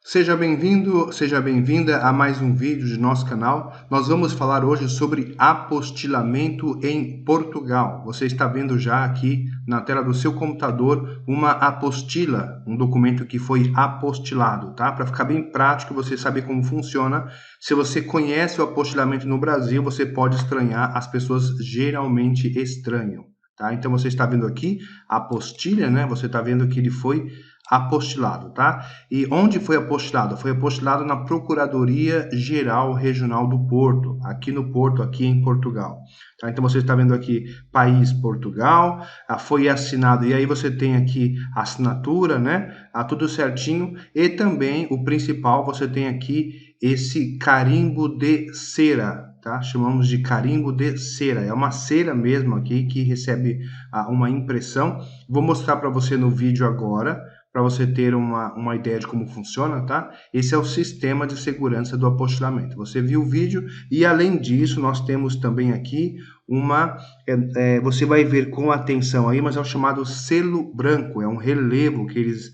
Seja bem-vindo, seja bem-vinda a mais um vídeo de nosso canal. Nós vamos falar hoje sobre apostilamento em Portugal. Você está vendo já aqui na tela do seu computador uma apostila, um documento que foi apostilado, tá? Para ficar bem prático, você saber como funciona. Se você conhece o apostilamento no Brasil, você pode estranhar, as pessoas geralmente estranham, tá? Então você está vendo aqui a apostila, né? Você está vendo que ele foi apostilado, tá? E onde foi apostilado? Foi apostilado na Procuradoria Geral Regional do Porto, aqui no Porto, aqui em Portugal. Tá? Então você está vendo aqui país Portugal, foi assinado, e aí você tem aqui a assinatura, né? Tudo certinho, e também o principal, você tem aqui esse carimbo de cera, tá? Chamamos de carimbo de cera, é uma cera mesmo aqui que recebe uma impressão. Vou mostrar para você no vídeo agora, para você ter uma ideia de como funciona, tá? Esse é o sistema de segurança do apostilamento. Você viu o vídeo e, além disso, nós temos também aqui você vai ver com atenção aí, mas é o chamado selo branco, é um relevo que eles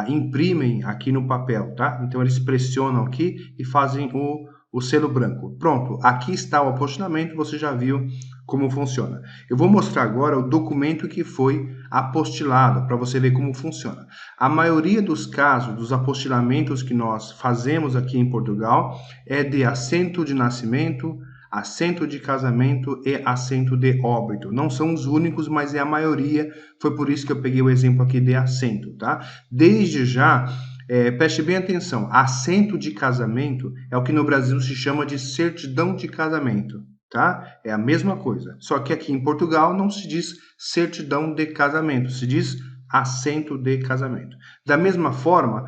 imprimem aqui no papel, tá? Então, eles pressionam aqui e fazem o selo branco. Pronto, aqui está o apostilamento, você já viu como funciona. Eu vou mostrar agora o documento que foi apostilado, para você ver como funciona. A maioria dos casos, dos apostilamentos que nós fazemos aqui em Portugal, é de assento de nascimento, assento de casamento e assento de óbito. Não são os únicos, mas é a maioria. Foi por isso que eu peguei o exemplo aqui de assento, tá? Desde já, preste bem atenção, assento de casamento é o que no Brasil se chama de certidão de casamento, tá? É a mesma coisa, só que aqui em Portugal não se diz certidão de casamento, se diz assento de casamento. Da mesma forma,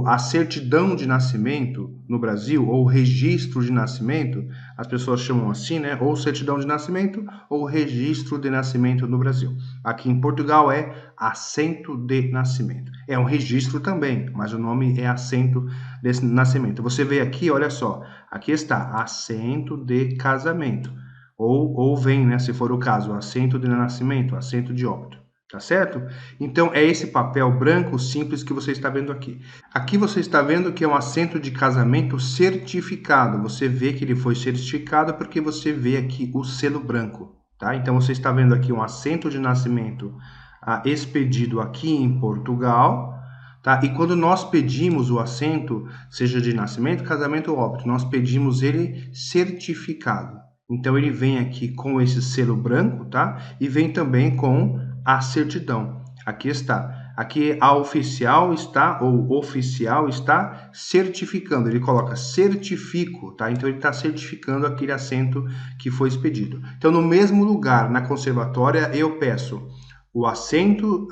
a certidão de nascimento no Brasil, ou registro de nascimento, as pessoas chamam assim, né? Ou certidão de nascimento, ou registro de nascimento no Brasil. Aqui em Portugal é assento de nascimento. É um registro também, mas o nome é assento de nascimento. Você vê aqui, olha só, aqui está assento de casamento. Ou vem, né, se for o caso, assento de nascimento, assento de óbito. Tá certo? Então, é esse papel branco simples que você está vendo aqui. Aqui você está vendo que é um assento de casamento certificado. Você vê que ele foi certificado porque você vê aqui o selo branco, tá? Então, você está vendo aqui um assento de nascimento expedido aqui em Portugal, tá? E quando nós pedimos o assento, seja de nascimento, casamento ou óbito, nós pedimos ele certificado. Então, ele vem aqui com esse selo branco, tá? E vem também com a certidão. Aqui está. Aqui a oficial está, ou oficial está certificando. Ele coloca certifico, tá? Então ele está certificando aquele assento que foi expedido. Então, no mesmo lugar, na conservatória, eu peço o assento,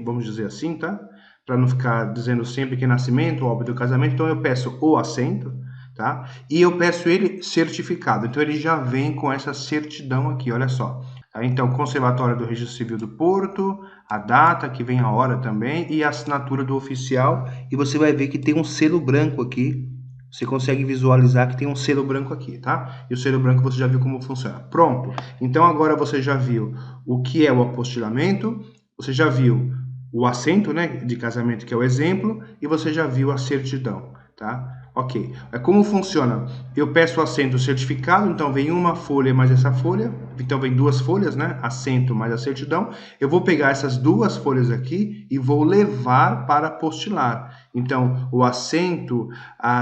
vamos dizer assim, tá? Para não ficar dizendo sempre que é nascimento, óbito, casamento. Então eu peço o assento, tá? E eu peço ele certificado. Então ele já vem com essa certidão aqui, olha só. Então, Conservatório do Registro Civil do Porto, a data, que vem a hora também, e a assinatura do oficial. E você vai ver que tem um selo branco aqui. Você consegue visualizar que tem um selo branco aqui, tá? E o selo branco você já viu como funciona. Pronto. Então, agora você já viu o que é o apostilamento, você já viu o assento, né, de casamento, que é o exemplo, e você já viu a certidão, tá? Ok. Como funciona? Eu peço o assento certificado, então vem uma folha mais essa folha, então vem duas folhas, né? Assento mais a certidão. Eu vou pegar essas duas folhas aqui e vou levar para apostilar. Então, o assento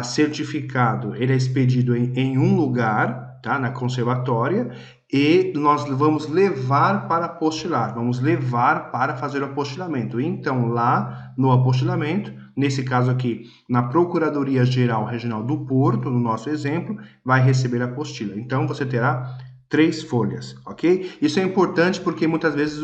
certificado, ele é expedido em um lugar, tá? Na conservatória, e nós vamos levar para apostilar, vamos levar para fazer o apostilamento. Então, lá no apostilamento, nesse caso aqui, na Procuradoria Geral Regional do Porto, no nosso exemplo, vai receber a apostila. Então, você terá 3 folhas, ok? Isso é importante porque muitas vezes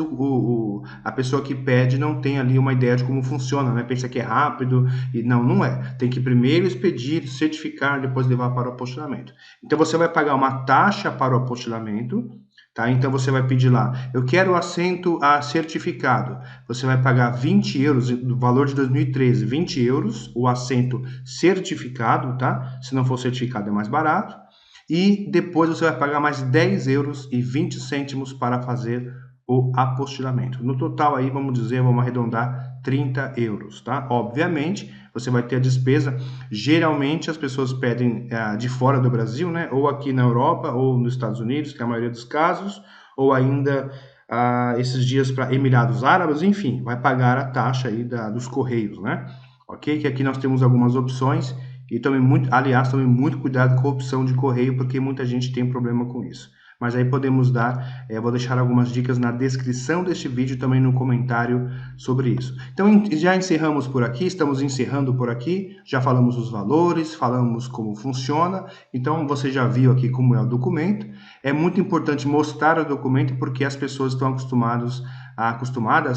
a pessoa que pede não tem ali uma ideia de como funciona, né? Pensa que é rápido e não é. Tem que primeiro expedir, certificar, depois levar para o apostilamento. Então, você vai pagar uma taxa para o apostilamento, tá? Então, você vai pedir lá, eu quero o assento certificado. Você vai pagar 20 euros, do valor de 2013, 20 euros, o assento certificado, tá? Se não for certificado é mais barato. E depois você vai pagar mais 10 euros e 20 cêntimos para fazer o apostilamento. No total aí, vamos arredondar 30 euros, tá? Obviamente, você vai ter a despesa. Geralmente as pessoas pedem de fora do Brasil, né? Ou aqui na Europa ou nos Estados Unidos, que é a maioria dos casos, ou ainda esses dias para Emirados Árabes, enfim, vai pagar a taxa aí dos Correios, né? Ok? Que aqui nós temos algumas opções e tome muito cuidado com a opção de correio, porque muita gente tem problema com isso. Mas aí podemos dar, vou deixar algumas dicas na descrição deste vídeo, também no comentário sobre isso. Então já encerramos por aqui, estamos encerrando por aqui, já falamos os valores, falamos como funciona, então você já viu aqui como é o documento. É muito importante mostrar o documento porque as pessoas estão acostumadas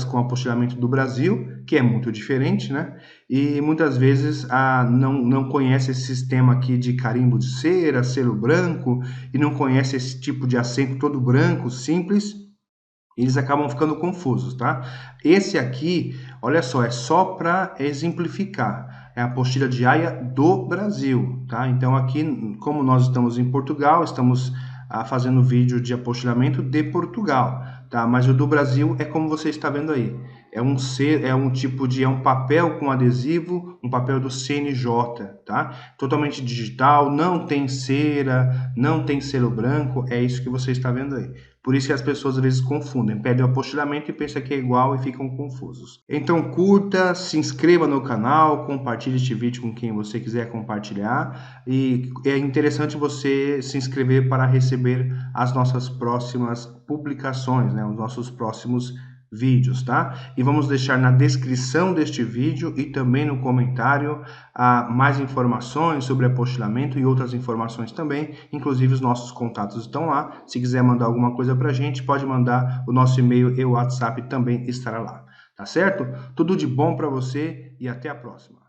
com o apostilamento do Brasil, que é muito diferente, né? E muitas vezes não conhece esse sistema aqui de carimbo de cera, selo branco, e não conhece esse tipo de assento todo branco, simples, eles acabam ficando confusos, tá? Esse aqui, olha só, é só para exemplificar, é a apostila diária do Brasil, tá? Então aqui, como nós estamos em Portugal, estamos fazendo vídeo de apostilamento de Portugal, tá? Mas o do Brasil é como você está vendo aí. É um papel com adesivo, um papel do CNJ, tá? Totalmente digital, não tem cera, não tem selo branco, é isso que você está vendo aí. Por isso que as pessoas às vezes confundem, pedem o apostilamento e pensam que é igual e ficam confusos. Então curta, se inscreva no canal, compartilhe este vídeo com quem você quiser compartilhar e é interessante você se inscrever para receber as nossas próximas publicações, né? Os nossos próximos vídeos, tá? E vamos deixar na descrição deste vídeo e também no comentário mais informações sobre apostilamento e outras informações também, inclusive os nossos contatos estão lá. Se quiser mandar alguma coisa pra gente, pode mandar o nosso e-mail e o WhatsApp também estará lá, tá certo? Tudo de bom para você e até a próxima.